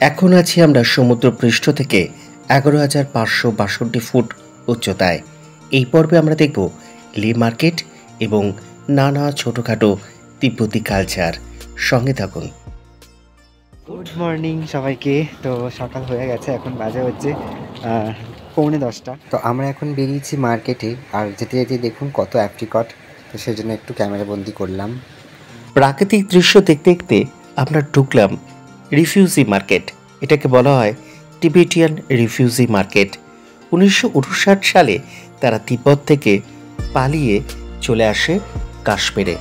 এখন আছি আমরা সমুদ্রপৃষ্ঠ থেকে 11,562 ফুট উচ্চতায়। এই পর্বে আমরা দেখব লে মার্কেট এবং নানা ছোটোখাটো তিব্বতী কালচার। সঙ্গে থাকুন। গুড মর্নিং সবাইকে। তো সকাল হয়ে গেছে, এখন বাজে হচ্ছে 9:45। তো আমরা এখন বেরিয়েছি মার্কেটে, আর যেতে যেতে দেখুন কত অ্যাপ্রিকট, তো সেই জন্য একটু ক্যামেরা বন্দি করলাম। প্রাকৃতিক দৃশ্য দেখতে দেখতে আমরা ঢুকলাম রিফিউজি মার্কেট। এটাকে বলা হয় টিবেটিয়ান রিফিউজি মার্কেট। 1959 সালে তারা তিব্বত থেকে পালিয়ে চলে আসে কাশ্মীরে।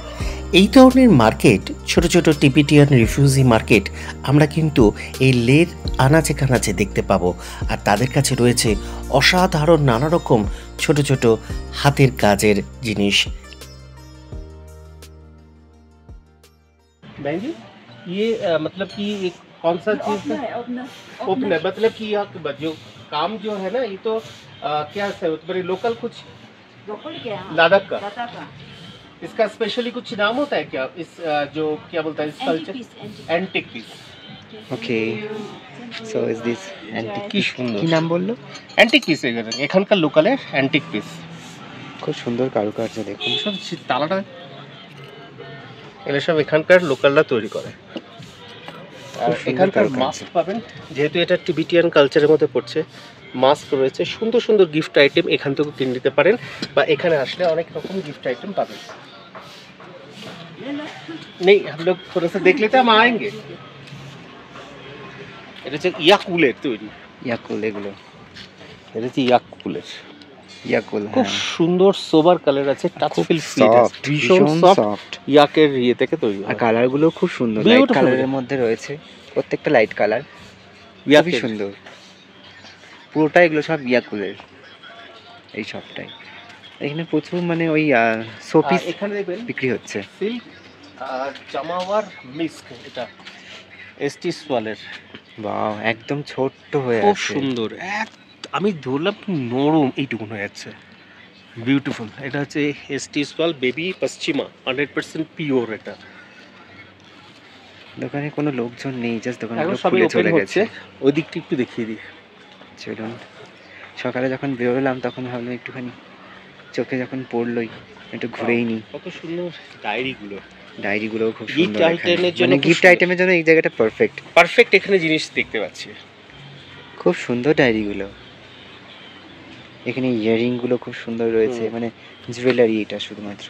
এই ধরনের মার্কেট, ছোট ছোট টিবেটিয়ান রিফিউজি মার্কেট আমরা কিন্তু এই লের আনাচে কানাচে দেখতে পাবো। আর তাদের কাছে রয়েছে অসাধারণ নানা রকম ছোট ছোট হাতের কাজের জিনিস। ये मतलब कि एक कौन सा चीज है? ओपनर मतलब कि यहाँ जो काम जो है ना, ये तो क्या है, मेरे लोकल कुछ लद्दाख का इसका स्पेशली कुछ नाम होता है क्या? इस जो क्या बोलता है इस culture, antique piece. Okay, so is this antique. কি নাম বললো? एंटिक पीस এখানকার লোকালের एंटिक पीस। খুব সুন্দর কারুকার্য দেখুন। সব তালাটা এগুলো সব এখানকার লোকালরা তৈরি করে। আর এখানকার মাস্ক পাবেন, যেহেতু এটা টিবেটিয়ান কালচারের মধ্যে পড়ছে, মাস্ক রয়েছে। সুন্দর সুন্দর গিফট আইটেম এখান থেকে কিনে নিতে পারেন, বা এখানে আসলে অনেক রকম গিফট আইটেম পাবেন। নেই हम लोग थोड़ा सा देख लेते हैं, हम आएंगे। এটা হচ্ছে ইয়াকুলের তৈরি। ইয়াকুল, এগুলো এটা হচ্ছে ইয়াকুলের। ইয়াকুল খুব সুন্দর সোবার কালার আছে, টাচ ফিল সফট, ভীষণ সফট ইয়াকের ইয়ে থেকে তৈরি। আর কালারগুলো খুব সুন্দর, লাইট কালারের মধ্যে রয়েছে, প্রত্যেকটা লাইট কালার খুবই সুন্দর। পুরোটা এগুলো সব ইয়াকুলের, এই সবটাই। এখানে প্রচুর মানে ওই শোপিস এখানে দেখবেন বিক্রি হচ্ছে। সিল্ক আর জামাওয়ার মিস্ক, এটা এসটিস ওয়ালের। বাহ, একদম ছোট্ট হয়ে আছে, খুব সুন্দর। আমি ধরলাম নরম এইটুকুন হয়ে যাচ্ছে, বিউটিফুল। এটা হচ্ছে এসটিস ওয়াল বেবি পশ্চিমা, 100% পিওর। এটা দোকানে কোনো লোকজন নেই, জাস্ট দোকানগুলো সবই খুলে ওপেন চলে হচ্ছে। গেছে। ওই দিকটা একটু দেখিয়ে দিই। চলুন। সকালে যখন বেরোলাম তখন ভাবলাম একটুখানি চোখে যখন পড়লোই একটু ঘুরেই নিই। কত সুন্দর ডায়েরিগুলো, ডায়েরিগুলোও খুব গিফট সুন্দর। আইটেমের জন্য, মানে গিফট আইটেমের জন্য এই জায়গাটা পারফেক্ট এখানে জিনিস দেখতে পাচ্ছি। খুব সুন্দর ডায়েরিগুলো। এখানে ইয়াররিংগুলো খুব সুন্দর রয়েছে, মানে জুয়েলারি এটা শুধুমাত্র।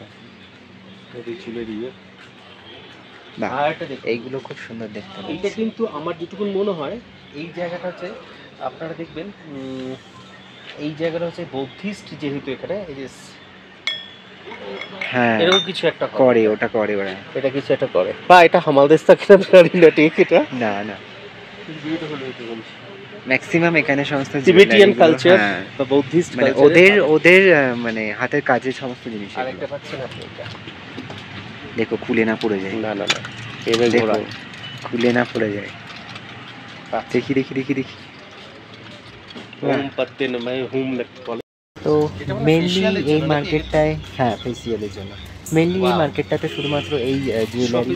এইগুলো খুব সুন্দর দেখতে। এইটা কিন্তু আমার যেটুকুন মনে হয়, এই জায়গাটা হচ্ছে আপনারা দেখবেন, এই জায়গাটা হচ্ছে বৌদ্ধিস্ট, যেহেতু এখানে এই যে হ্যাঁ এরকম কিছু একটা করে, ওটা করে ওরা, এটা কিছু একটা করে, বা এটা হামালদিস্তান না ঠিক এটা না না ম্যাক্সিমাম এখানে সমস্ত টিবেটিয়ান কালচার বা বৌদ্ধিস্ট মানে ওদের মানে হাতের কাজের সমস্ত জিনিস। আরেকটা পাচ্ছেন আপনি, এটা দেখো খুলে না পড়ে যায়। না না না, এবার দেখো খুলে না পড়ে যায়। দেখি দেখি দেখি দেখি হোম পত্তে না মানে হোম বলে। তো মেনলি এই মার্কেটটায়, হ্যাঁ ফেসিয়ালের জন্য মেনলি এই মার্কেটটাতে শুধুমাত্র এই জুয়েলারি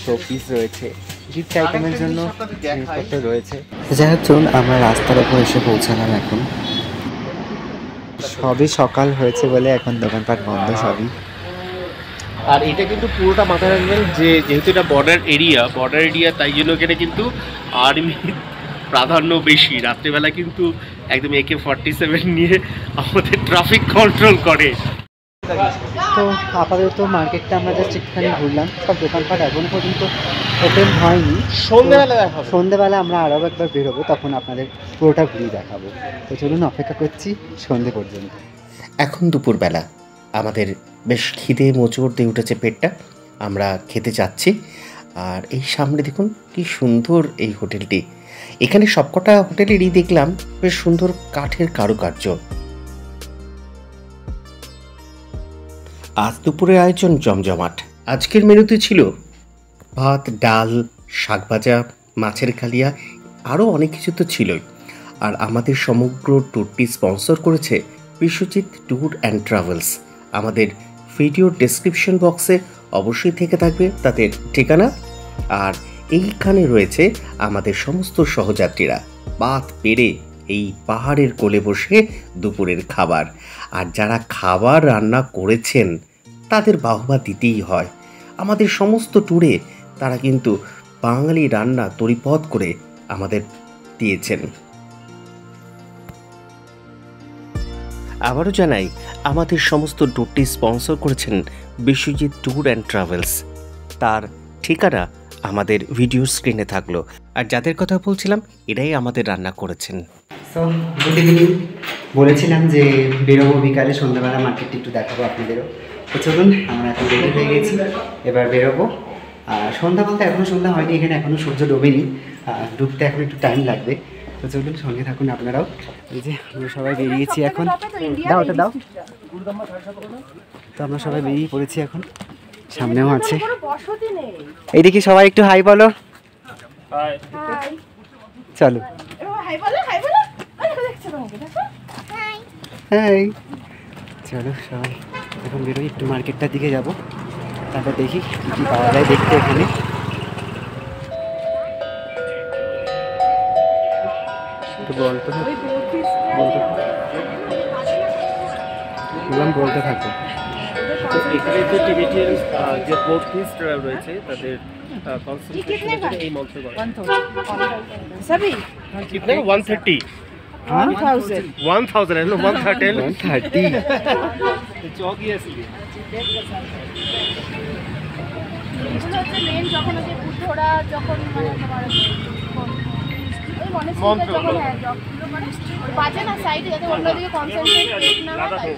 শোপিস রয়েছে, গিফট আইটেমের জন্য জিনিসপত্র রয়েছে। যাই হোক, চলুন আমরা রাস্তার উপর এসে পৌঁছালাম। এখন সবই সকাল হয়েছে বলে এখন দোকানপাট বন্ধ সবই। আর এটা কিন্তু পুরোটা মাথায় রাখবেন যে যেহেতু এটা বর্ডার এরিয়া, তাই জন্য এখানে কিন্তু আর্মি প্রাধান্য বেশি। রাত্রেবেলা কিন্তু একদম AK-47 নিয়ে আমাদের ট্রাফিক কন্ট্রোল করে। তো আপাতত মার্কেটটা আমরা জাস্ট একটুখানি ঘুরলাম, সব দোকানপাট এখন পর্যন্ত ওপেন হয়নি। সন্ধ্যেবেলা আমরা আরও একবার বেরোবো, তখন আপনাদের পুরোটা ঘুরিয়ে দেখাবো। তো চলুন, অপেক্ষা করছি সন্ধ্যে পর্যন্ত। এখন দুপুরবেলা, আমাদের বেশ খিদে মোচড় দিয়ে উঠেছে পেটটা, আমরা খেতে যাচ্ছি। আর এই সামনে দেখুন কি সুন্দর এই হোটেলটি। এখানে সবকটা হোটেলেরই দেখলাম বেশ সুন্দর কাঠের কারুকার্য। আজ দুপুরের আয়োজন জমজমাট। আজকের মেনুতে ছিল ভাত, ডাল, শাক ভাজা, মাছের কালিয়া, আরও অনেক কিছু তো ছিলই। আর আমাদের সমগ্র ট্যুরটি স্পন্সর করেছে বিশ্বজিৎ ট্যুর অ্যান্ড ট্রাভেলস। আমাদের ভিডিও ডেসক্রিপশন বক্সে অবশ্যই থেকে থাকবে তাদের ঠিকানা। আর এইখানে রয়েছে আমাদের সমস্ত সহযাত্রীরা বাত পেরে এই পাহাড়ের কোলে বসে দুপুরের খাবার। আর যারা খাবার রান্না করেছেন তাদের বাহবা দিতেই হয়। আমাদের সমস্ত ট্যুরে তারা কিন্তু বাঙালি রান্না তরিপথ করে আমাদের দিয়েছেন। আবারও জানাই, আমাদের সমস্ত ট্যুরটি স্পন্সর করেছেন বিশ্বজিৎ ট্যুর অ্যান্ড ট্রাভেলস। তার ঠিকানা আমাদের ভিডিও স্ক্রিনে থাকলো। আর যাদের কথা বলছিলাম এরাই আমাদের রান্না করেছেন। So good evening. বলেছিলাম যে বেরোবো বিকালে, সন্ধ্যাবেলা মার্কেটটি একটু দেখাবো আপনাদেরও। তো চলুন, আমরা এখন রেডি হয়ে গেছি, এবার বেরোবো। সন্ধ্যা বলতে এখনও সন্ধ্যা হয়নি, এখানে এখনও সূর্য ডোবেনি, ডুবতে এখন একটু টাইম লাগবে। তো চলুন সঙ্গে থাকুন আপনারাও। এই যে আমরা সবাই বেরিয়েছি এখন। দাও ওটা দাও। তো আমরা সবাই বেরিয়ে পড়েছি এখন, সামনেও আছে। এই দেখি সবাই একটু হাই বলো। চলো হাই, চলো সবাই এখন বেরোই, একটু মার্কেটটার দিকে যাব, তারপর দেখি কী কী পাওয়া যায় দেখতে এখানে। বলতে থাকো। তো এখানে যে টিবেটিয়ান যে বুদ্ধিস্ট রয়েছে তাদের কনসেন্ট্রেশন এই মন্ত্র করে। সবই কিতনে 130 1000 नो 130 চৌকি আছে। এগুলো হচ্ছে মেন যখন ওই বুদ্ধরা যখন মানে তোমার ওই মনস্ট্রি যখন মানে বাজে না সাইডে, যাতে অন্যদিকে কনসেন্ট্রেট না হয়।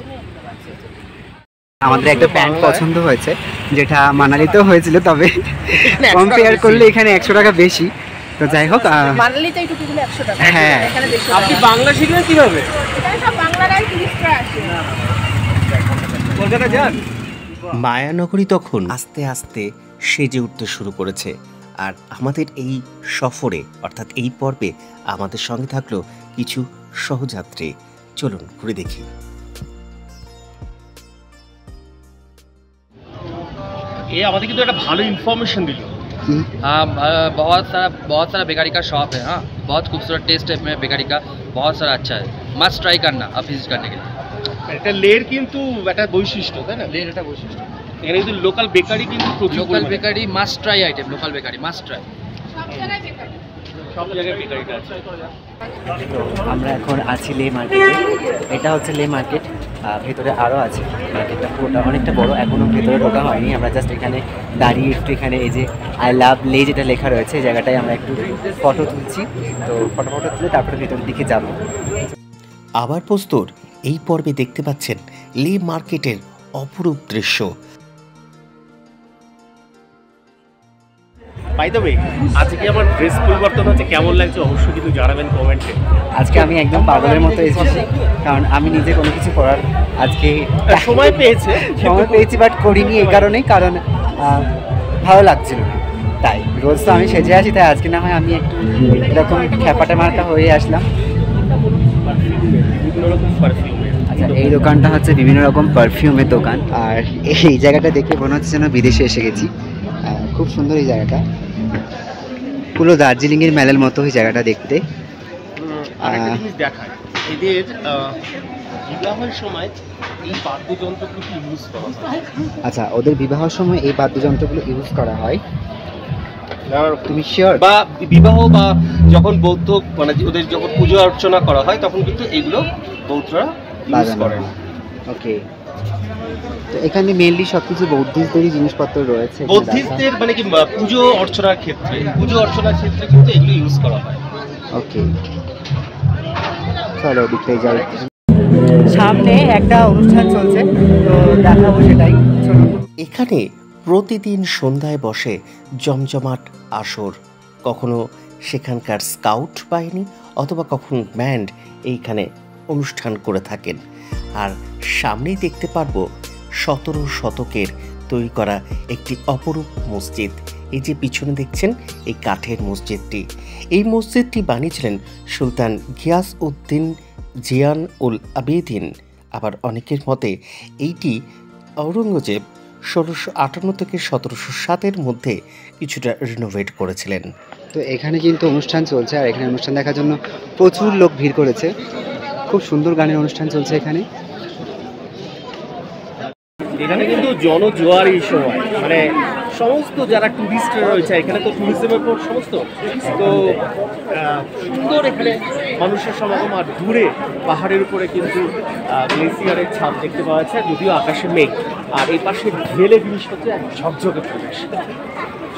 আমাদের একটা প্যান্ট পছন্দ হয়েছে, যেটা মানালিতেও হয়েছিল, তবে কম্পেয়ার করলে এখানে 100 টাকা বেশি। তো যাই হোক, মানালিতে একটু কিছু 100 টাকা, হ্যাঁ। এখানে বেশি। আপনি বাংলা শিখলেন কিভাবে? এখানে সব বাংলারাই 30 টাকা আসে। কলকাতা যান। মায়ানগরী তখন আস্তে আস্তে সেজে উঠতে শুরু করেছে। আর আমাদের এই সফরে অর্থাৎ এই পর্বে আমাদের সঙ্গে থাকলো কিছু সহযাত্রী। চলুন ঘুরে দেখি। এ আমাদের কিন্তু একটা ভালো ইনফরমেশন দিল। हाँ बहुत सारा बेकरी का शॉप है। हाँ, बहुत खूबसूरत टेस्ट है में बेकरी का, बहुत सारा अच्छा है। मस्ट ट्राई करना आप विजिट करने के लिए। এটা লের কিন্তু একটা বৈশিষ্ট্য, তাই না? लेर এটা বৈশিষ্ট্য। এখানে কিন্তু লোকাল বেকারি কিন্তু প্রচুর local bakery must try item, local bakery must try. সব জায়গায় বেকারিটা আছে। আমরা এখন আছি লে মার্কেটে। এটা হচ্ছে লে মার্কেট, ভেতরে আরও আছে। মার্কেটটা পুরোটা অনেকটা বড়, এখনও ভেতরে ঢোকা হয়নি। আমরা জাস্ট এখানে দাঁড়িয়ে একটু এখানে এই যে আই লাভ লে যেটা লেখা রয়েছে এই জায়গাটায় আমরা একটু ফটো তুলছি। তো ফটো তুলে তারপরে ভেতরের দিকে যাব। আবার প্রস্তুত এই পর্বে দেখতে পাচ্ছেন লে মার্কেটের অপরূপ দৃশ্য। বাই দ্য ওয়ে, আজকে আমার ড্রেস পরিবর্তন হচ্ছে, কেমন লাগছে অবশ্যই কিন্তু জানাবেন কমেন্টে। আজকে আমি একদম পাগলের মতো এসেছি, কারণ আমি নিজে কোনো কিছু করার আজকে সময় পেয়েছি বাট করিনি এই কারণেই, কারণ ভালো লাগছিল না। তাই রোজ তো আমি সেজে আসি, তাই আজকে না হয় আমি একটু এরকম খ্যাপাটা মার্কা হয়ে আসলাম। আচ্ছা, এই দোকানটা হচ্ছে বিভিন্ন রকম পারফিউমের দোকান। আর এই জায়গাটা দেখে মনে হচ্ছে যেন বিদেশে এসে গেছি। খুব সুন্দর এই জায়গাটা, পুরো দার্জিলিংয়ের মেলের মতো এই জায়গাটা দেখতে। দেখায় এদের বিবাহের সময় এই বাদ্যযন্ত্রগুলো ইউজ করা হয়। আচ্ছা, ওদের বিবাহের সময় এই বাদ্যযন্ত্রগুলো ইউজ করা হয়। তুমি শিওর? বা বিবাহ বা যখন বৌদ্ধ মানে ওদের যখন পুজো অর্চনা করা হয় তখন কিন্তু এগুলো বৌদ্ধরা ইউজ করেন। ওকে, তো এখানে মেইনলি সবকিছু বৌদ্ধিস্টদেরই জিনিসপত্র রয়েছে। বৌদ্ধিস্টদের মানে কি পুজো অর্চনার ক্ষেত্রে কিন্তু এগুলো ইউজ করা হয়। ওকে, চলো দেখতে যাই। সামনে একটা অনুষ্ঠান চলছে, তো দেখাবো সেটাই। চলো। এখানে প্রতিদিন সন্ধ্যায় বসে জমজমাট আসর। কখনো সেখানকার স্কাউট বাহিনী অথবা কখনো ব্যান্ড এইখানে অনুষ্ঠান করে থাকেন। আর সামনেই দেখতে পারবো 17 শতকের তৈরি করা একটি অপরূপ মসজিদ। এই যে পিছনে দেখছেন এই কাঠের মসজিদটি, এই মসজিদটি বানিয়েছিলেন সুলতান গিয়াস-উদ্দিন জিয়ান উল আবেদিন। আবার অনেকের মতে এইটি ঔরঙ্গজেব 1658 থেকে 1707-এর মধ্যে কিছুটা রিনোভেট করেছিলেন। তো এখানে কিন্তু অনুষ্ঠান চলছে, আর এখানে অনুষ্ঠান দেখার জন্য প্রচুর লোক ভিড় করেছে। খুব সুন্দর গানের অনুষ্ঠান চলছে এখানে। এখানে কিন্তু জনজোয়ার এই সময়, মানে সমস্ত যারা টুরিস্টরা রয়েছে, এখানে তো ট্যুরিজমের উপর সমস্ত, তো সুন্দর এখানে মানুষের সমাগম। আর দূরে পাহাড়ের উপরে কিন্তু গ্লেসিয়ারের ছাপ দেখতে পাওয়া যাচ্ছে, যদিও আকাশে মেঘ। আর এই পাশে ঢেলে জিনিস হচ্ছে এক ঝকঝকে পরিবেশ।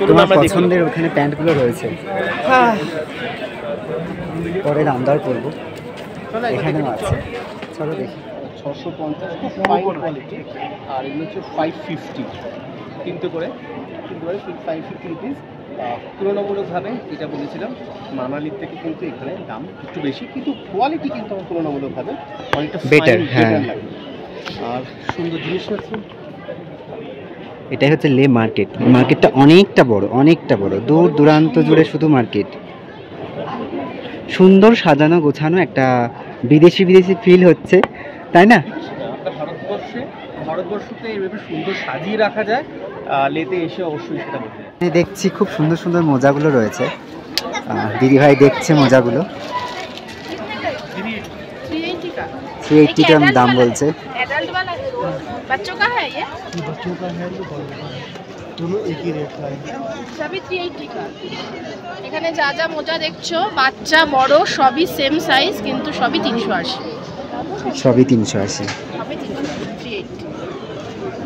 তোমার পছন্দের ওখানে প্যান্টগুলো রয়েছে, পরে দাম দর করবো। এখানেও আছে, চলো দেখি। 650 খুব ফাইন কোয়ালিটি, আর এগুলো হচ্ছে 550 কিনতে করে 550 রুপিস। তুলনামূলকভাবে যেটা বলেছিলাম মানালির থেকে কিন্তু এখানে দাম একটু বেশি, কিন্তু কোয়ালিটি কিন্তু আমার তুলনামূলকভাবে অনেকটা বেটার। হ্যাঁ, আর সুন্দর জিনিস আছে। এটাই হচ্ছে লে মার্কেট। মার্কেটটা অনেকটা বড়, দূর দূরান্ত জুড়ে শুধু মার্কেট। সুন্দর সাজানো গোছানো, একটা বিদেশি ফিল হচ্ছে, তাই না? ভারতবর্ষতে এইভাবে সুন্দর সাজিয়ে রাখা যায়, লেতে এসে অবশ্যই সেটা বলতে। দেখছি খুব সুন্দর সুন্দর মোজাগুলো রয়েছে। দিদিভাই দেখছে মোজাগুলো, 380 দাম বলছে। बच्चों का है ये? बच्चों का है, दोनों एक ही रेट का है, सभी 380 का। এখানে যা যা মোজা দেখছো বাচ্চা বড় সবই সেম সাইজ, কিন্তু সবই 380। সবই 380।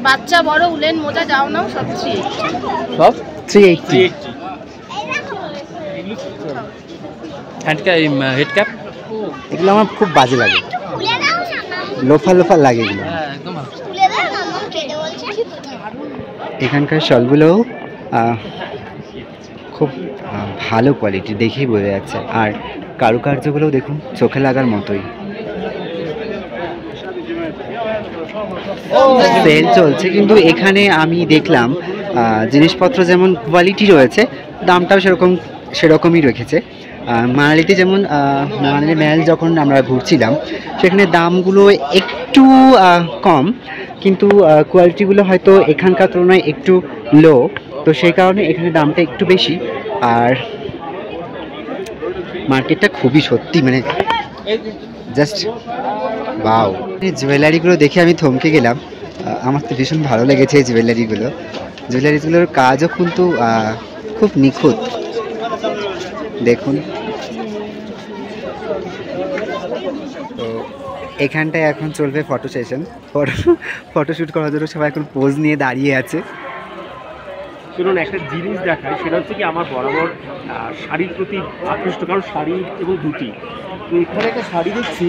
বাচ্চা বড় উলেন মোজা যাও নাও, সব 380। সব 380। हैंड का हेड कैप এগুলো আমার খুব বাজে লাগে, লোফা লাগে এগুলো। एकदम এখানকার শলগুলো খুব ভালো কোয়ালিটি, দেখেই বোঝা যাচ্ছে। আর কারুকার্যগুলোও দেখুন, চোখে লাগার মতোই। সেল চলছে, কিন্তু এখানে আমি দেখলাম জিনিসপত্র যেমন কোয়ালিটি রয়েছে, দামটাও সেরকমই রেখেছে। মানালিতে যেমন মানালি ম্যাল যখন আমরা ঘুরছিলাম, সেখানে দামগুলো একটু কম, কিন্তু কোয়ালিটিগুলো হয়তো এখানকার তুলনায় একটু লো, তো সেই কারণে এখানে দামটা একটু বেশি। আর মার্কেটটা খুবই সত্যি মানে জাস্ট ওয়াও। জুয়েলারিগুলো দেখে আমি থমকে গেলাম, আমার তো ভীষণ ভালো লেগেছে এই জুয়েলারিগুলোর কাজও কিন্তু খুব নিখুঁত, দেখুন। তো এখানটায় এখন চলবে ফটো সেশন, ফটোশ্যুট করার জন্য সবাই এখন পোজ নিয়ে দাঁড়িয়ে আছে। শুনুন, একটা জিনিস দেখায়, সেটা হচ্ছে কি আমার বরাবর শাড়ির প্রতি আকৃষ্ট, কারণ শাড়ি এবং ধুতি। তো এখানে একটা শাড়ি দেখছি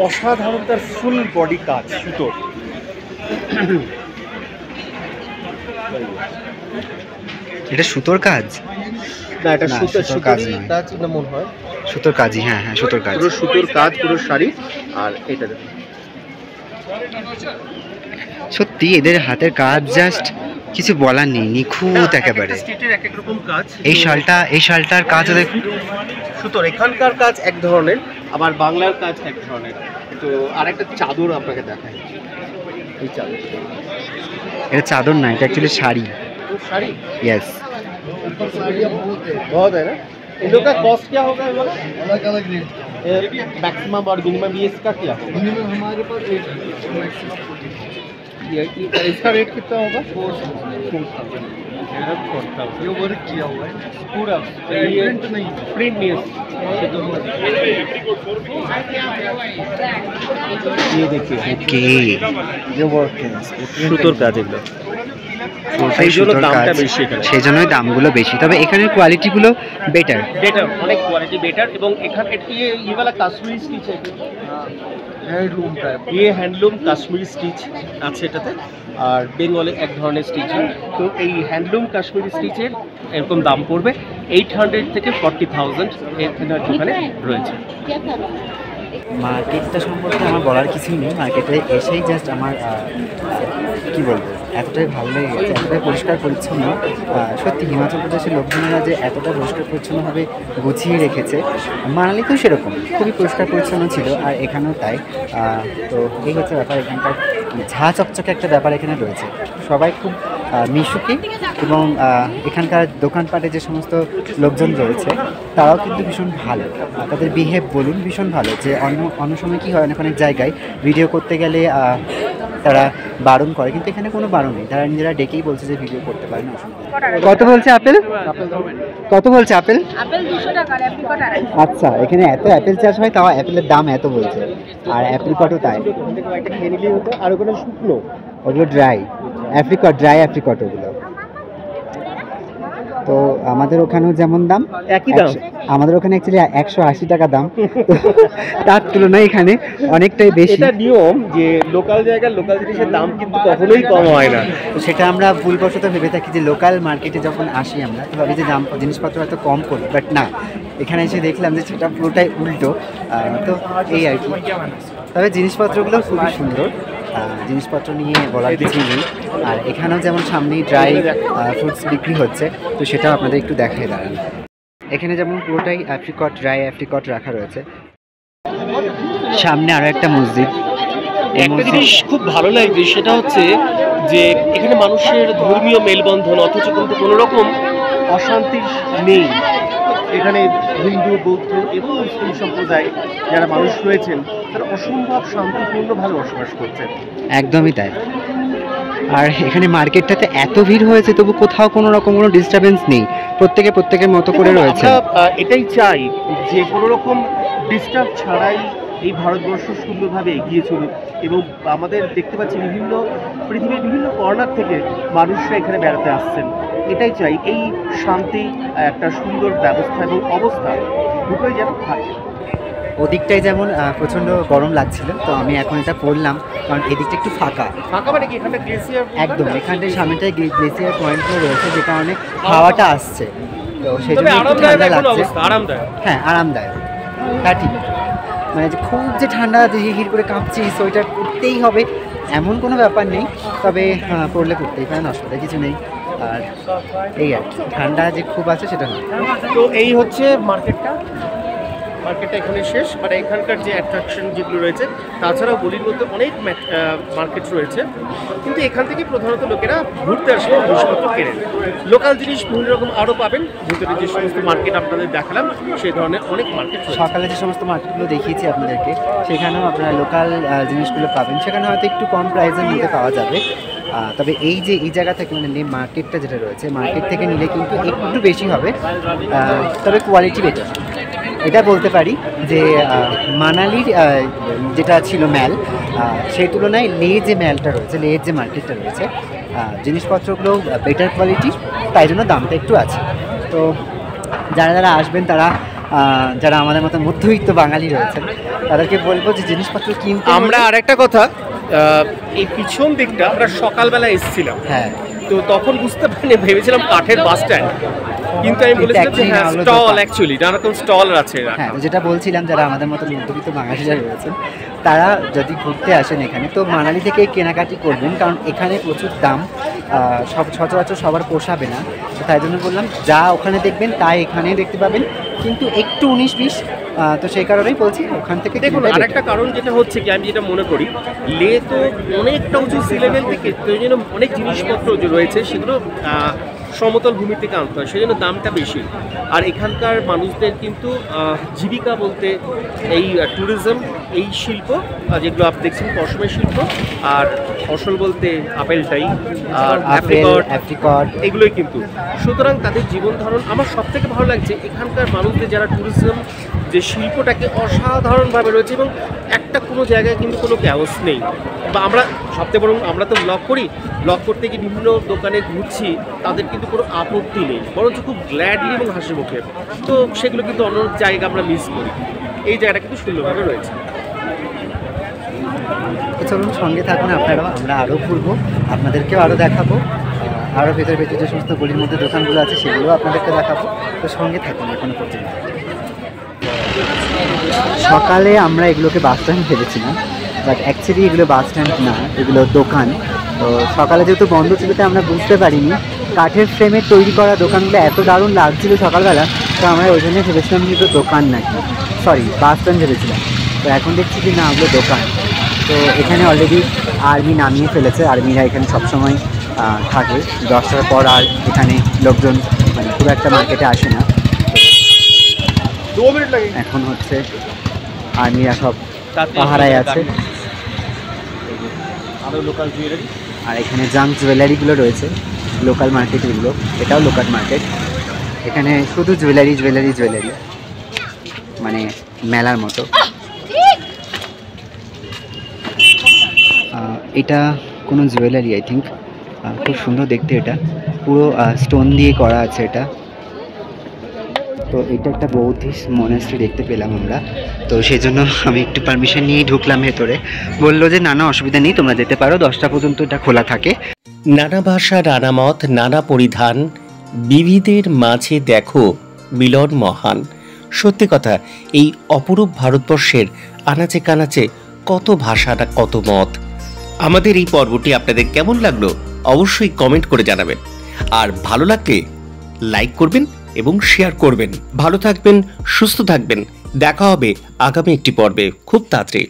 অসাধারণ, তার ফুল বডি কাজ সুতোর। এটা সুতোর কাজ না, এটা সুতোর কাজ না, মনে হয় সুতোর কাজই। হ্যাঁ, সুতোর কাজ, পুরো সুতোর কাজ, পুরো শাড়ি। আর এটা দেখুন, সত্যি এদের হাতের কাজ জাস্ট কিছু বলার নেই, নিখুঁত একেবারে। স্টেটের এক এক রকম কাজ। এই শালটার কাজও দেখুন, সুতোর এখানকার কাজ এক ধরনের, আবার বাংলার কাজ এক ধরনের। তো আরেকটা চাদর আপনাকে দেখাই, এই চাদর। এটা চাদর না, এটা অ্যাকচুয়ালি শাড়ি। শাড়ি, यस। बहुत है ना। इन लोग का कॉस्ट क्या होगा? अलग अलग रेट, मैक्सिमम और मिनिमम। ये इसका क्या होगा? मिनिमम हमारे पास मैक्सिमम इसका रेट कितना होगा? 4,000। ये वर्क किया हुआ है पूरा, प्रिंट नहीं, प्रिंट नहीं है। ये देखिए, ओके, ये वर्क है, সুতোর কাজ এগুলো, সেই জন্য দামটা বেশি এখানে, সেই জন্যই দামগুলো বেশি। তবে এখানের কোয়ালিটিগুলো বেটার, অনেক কোয়ালিটি বেটার। এবং এখানে ये वाला কাশ্মীরি স্টিচ है, handloom type, handloom Kashmiri stitch আছে এটাতে। আর বেঙ্গলে এক ধরনের স্টিচিং। তো এই হ্যান্ডলুম কাশ্মীরি স্টিচের এরকম দাম পড়বে 800 থেকে 40,000 এখানে দোকানে রয়েছে। মার্কেটটা সম্পর্কে আমার বলার কিছুই নেই। মার্কেটে এসেই জাস্ট আমার কি বলবো, এতটাই ভালো লেগে গেছে, এতটাই পরিষ্কার পরিচ্ছন্ন। সত্যি হিমাচল প্রদেশের লোকজনেরা যে এতটা পরিষ্কার পরিচ্ছন্নভাবে গুছিয়ে রেখেছে, মানালিতেও সেরকম খুবই পরিষ্কার পরিচ্ছন্ন ছিল, আর এখানেও তাই। তো এই হচ্ছে ব্যাপার, এখানকার ঝাঁ চকচকে একটা ব্যাপার এখানে রয়েছে। সবাই খুব মিশুকি এবং এখানকার দোকানপাটে যে সমস্ত লোকজন রয়েছে তারাও কিন্তু ভীষণ ভালো, তাদের বিহেভ বলুন ভীষণ ভালো। যে অন্য সময় কী হয় অনেক অনেক জায়গায় ভিডিও করতে গেলে তারা বারণ করে, কিন্তু এখানে কোনো বারণ নেই, তারা নিজেরা ডেকেই বলছে যে ভিডিও করতে পারে না। কত বলছে আপেল? কত বলছে আপেল? আপেল 200 টাকা, অ্যাপ্রিকট 250। আচ্ছা, এখানে এত অ্যাপেল চাষ হয়, তাও অ্যাপেলের দাম এত বলছে, আর অ্যাপ্রিকটও তাই। একটা খেয়ে নিলেই হতো। আর ওখানে শুকনো, ওগুলো ড্রাই অ্যাপ্রিকট ওগুলো। তো আমাদের ওখানেও যেমন দাম, একই দাম। আমাদের ওখানে অ্যাকচুয়ালি 180 টাকা দাম, তার তুলনায় এখানে অনেকটাই বেশি। এটা নিয়ম যে লোকাল জায়গার লোকাল জিনিসের দাম কিন্তু কখনোই কম হয় না। তো সেটা আমরা ভুলবশত ভেবে থাকি যে লোকাল মার্কেটে যখন আসি আমরা তো ভাবি যে দাম জিনিসপত্র হয়তো কম করি, বাট না, এখানে এসে দেখলাম যে সেটা পুরোটাই উল্টো। তো এই আর কি, তবে জিনিসপত্রগুলো খুবই সুন্দর, জিনিসপত্র নিয়ে বলার কিছু নেই। আর এখানেও যেমন সামনেই ড্রাই ফ্রুটস বিক্রি হচ্ছে, তো সেটাও আপনাদের একটু দেখায় দাঁড়ান। এখানে যেমন পুরোটাই ড্রাই অ্যাপ্রিকট রাখা রয়েছে। সামনে আরও একটা মসজিদ। একটা জিনিস খুব ভালো লাগছে, সেটা হচ্ছে যে এখানে মানুষের ধর্মীয় মেলবন্ধন, অথচ কিন্তু কোনো রকম অশান্তি নেই। এখানে হিন্দু, বৌদ্ধ এবং মুসলিম সম্প্রদায় যারা মানুষ রয়েছেন তারা অসম্ভব শান্তিপূর্ণভাবে বসবাস করছেন। একদমই তাই। আর এখানে মার্কেটটাতে এত ভিড় হয়েছে তবু কোথাও কোনো রকম কোনো ডিস্টারবেন্স নেই, প্রত্যেকের মতো করে রয়েছে। আমরা এটাই চাই যে কোনো রকম ডিস্টার্ব ছাড়াই এই ভারতবর্ষ সুন্দরভাবে এগিয়ে চলুক, এবং আমাদের দেখতে পাচ্ছি পৃথিবীর বিভিন্ন কর্নার থেকে মানুষরা এখানে বেড়াতে আসছেন। এটাই চাই, এই শান্তি, একটা সুন্দর ব্যবস্থা এবং অবস্থা দুটোই যেন থাকে। ওদিকটাই যেমন প্রচণ্ড গরম লাগছিল, তো আমি এখন এটা পরলাম কারণ এদিকটা একটু ফাঁকা। মানে কি এখানটা গ্লেসিয়ার? একদম, এখানটায় সামনেটায় গ্লেসিয়ার পয়েন্টগুলো রয়েছে, যে কারণে হাওয়াটা আসছে, তো সেই জন্য একটু ঠান্ডা লাগছে। হ্যাঁ, আরামদায়ক, তা ঠিক। মানে যে খুব যে ঠান্ডা হিড় করে কাঁপছি, সোয়েটার পরতেই হবে এমন কোনো ব্যাপার নেই, তবে পরলে পরতেই পারেন, অসুবিধা কিছু নেই। আর এই আর কি, ঠান্ডা যে খুব আছে সেটা নয়। তো এই হচ্ছে মার্কেটটা এখানে শেষ। মানে এখানকার যে অ্যাট্রাকশন যেগুলো রয়েছে, তাছাড়াও গলির মধ্যে অনেক মার্কেট রয়েছে, কিন্তু এখান থেকে প্রধানত লোকেরা ঘুরতে আসে, জিনিসপত্র কেনেন। লোকাল জিনিস বিভিন্ন রকম আরও পাবেন। ভিতরে যে সমস্ত মার্কেট আপনাদের দেখালাম সেই ধরনের অনেক মার্কেট। সকালে যে সমস্ত মার্কেটগুলো দেখিয়েছি আপনাদেরকে, সেখানেও আপনারা লোকাল জিনিসগুলো পাবেন, সেখানে হয়তো একটু কম প্রাইসের মধ্যে পাওয়া যাবে। তবে এই যে এই জায়গা থেকে মানে মার্কেটটা যেটা রয়েছে, মার্কেট থেকে নিলে কিন্তু একটু বেশি হবে, তবে কোয়ালিটি বেটার। এটা বলতে পারি যে মানালির যেটা ছিল ম্যাল, সেই তুলনায় লেহ যে ম্যালটা রয়েছে, লেহের যে মার্কেটটা রয়েছে, জিনিসপত্রগুলো বেটার কোয়ালিটি, তাই জন্য দামটা একটু আছে। তো যারা আসবেন তারা, যারা আমাদের মতো মধ্যবিত্ত বাঙালি রয়েছেন, তাদেরকে বলবো যে জিনিসপত্র কিনতে। আমরা আরেকটা কথা, এই পিছন দিকটা আমরা সকালবেলা এসেছিলাম, হ্যাঁ, তো তখন বুঝতে পারিনি, ভেবেছিলাম কাঠের বাস স্ট্যান্ড, কিন্তু আমি বলেছিলাম যে হ্যাঁ স্টল, অ্যাকচুয়ালি নানা রকম স্টল আছে। হ্যাঁ, যেটা বলছিলাম, যারা আমাদের মতো মধ্যবিত্ত বাঙালিরা রয়েছেন তারা যদি ঘুরতে আসেন এখানে, তো মানালি থেকে কেনাকাটি করবেন, কারণ এখানে প্রচুর দাম, সচরাচর সবার পোষাবে না। তো তাই জন্য বললাম, যা ওখানে দেখবেন তাই এখানে দেখতে পাবেন, কিন্তু একটু 19-20, তো সেই কারণেই বলছি ওখান থেকে দেখুন। আরেকটা কারণ যেটা হচ্ছে কি, আমি যেটা মনে করি, লে তো অনেকটা উঁচু সি লেভেল থেকে, তো এই জন্য অনেক জিনিসপত্র যে রয়েছে সেগুলো সমতল ভূমি থেকে আনতে হয়, সেই জন্য দামটা বেশি। আর এখানকার মানুষদের কিন্তু জীবিকা বলতে এই ট্যুরিজম, এই শিল্প, যেগুলো আপনি দেখছেন পশমের শিল্প, আর ফসল বলতে আপেলটাই, আর অ্যাপ্রিকট, এগুলোই কিন্তু। সুতরাং তাদের জীবন ধারণ আমার সব থেকে ভালো লাগছে, এখানকার মানুষদের যারা ট্যুরিজম যে শিল্পটাকে অসাধারণভাবে রয়েছে, এবং একটা কোনো জায়গায় কিন্তু কোনো ক্যাওস নেই। বা আমরা সবথেকে বরং আমরা তো ব্লগ করতে গিয়ে বিভিন্ন দোকানে ঘুরছি, তাদের কিন্তু কোনো আপত্তি নেই, বরঞ্চ খুব গ্ল্যাডলি এবং হাসি মুখে। তো সেগুলো কিন্তু অন্য জায়গা আমরা মিস করি, এই জায়গাটা কিন্তু সুন্দরভাবে রয়েছে। তো চলুন সঙ্গে থাকুন আপনারাও, আমরা আরও ঘুরবো, আপনাদেরকেও আরও দেখাবো, আরও ভেতরে যে সমস্ত গলির মধ্যে দোকানগুলো আছে সেগুলোও আপনাদেরকে দেখাবো। তো সঙ্গে থাকুন এখনো পর্যন্ত। সকালে আমরা এগুলোকে বাস স্ট্যান্ড ভেবেছিলাম, বাট অ্যাকচুয়ালি এগুলো বাস স্ট্যান্ড না, এগুলো দোকান। তো সকালে যেহেতু বন্ধ ছিল তাই আমরা বুঝতে পারিনি, কাঠের ফ্রেমে তৈরি করা দোকানগুলো এত দারুণ লাগছিল সকালবেলা, তো আমরা ওই জন্য ভেবেছিলাম যে দোকান নাকি, সরি বাস স্ট্যান্ড ভেবেছিলাম। তো এখন দেখছি যে না, ওগুলো দোকান। তো এখানে অলরেডি আর্মি নামিয়ে ফেলেছে, আর্মিরা এখানে সবসময় থাকে। 10টার পর আর এখানে লোকজন মানে খুব একটা মার্কেটে আসে না। এখন হচ্ছে আর্মিরা সব পাহারায় আছে। আর এখানে জাঙ্ক জুয়েলারিগুলো রয়েছে, লোকাল মার্কেট এগুলো, এটাও লোকাল মার্কেট। এখানে শুধু জুয়েলারি জুয়েলারি জুয়েলারি, মানে মেলার মতো। এটা কোনো জুয়েলারি আই থিঙ্ক, খুব সুন্দর দেখতে, এটা পুরো স্টোন দিয়ে করা আছে এটা। তো এটা একটা বৌদ্ধিস্ট মনাস্ট্রি দেখতে পেলাম আমরা, তো সেই জন্য আমি একটু পারমিশন নিয়েই ঢুকলাম ভেতরে। বললো যে না অসুবিধা নেই, তোমরা যেতে পারো, 10টা পর্যন্ত এটা খোলা থাকে। নানা ভাষা, নানা মত, নানা পরিধান, বিবিধের মাঝে দেখো মিলন মহান। সত্যি কথা, এই অপরূপ ভারতবর্ষের আনাচে কানাচে কত ভাষা না কত মত। আমাদের এই পর্বটি আপনাদের কেমন লাগলো অবশ্যই কমেন্ট করে জানাবেন, আর ভালো লাগলে লাইক করবেন এবং শেয়ার করবেন। ভালো থাকবেন, সুস্থ থাকবেন, দেখা হবে আগামী একটি পর্বে খুব তাড়াতাড়ি।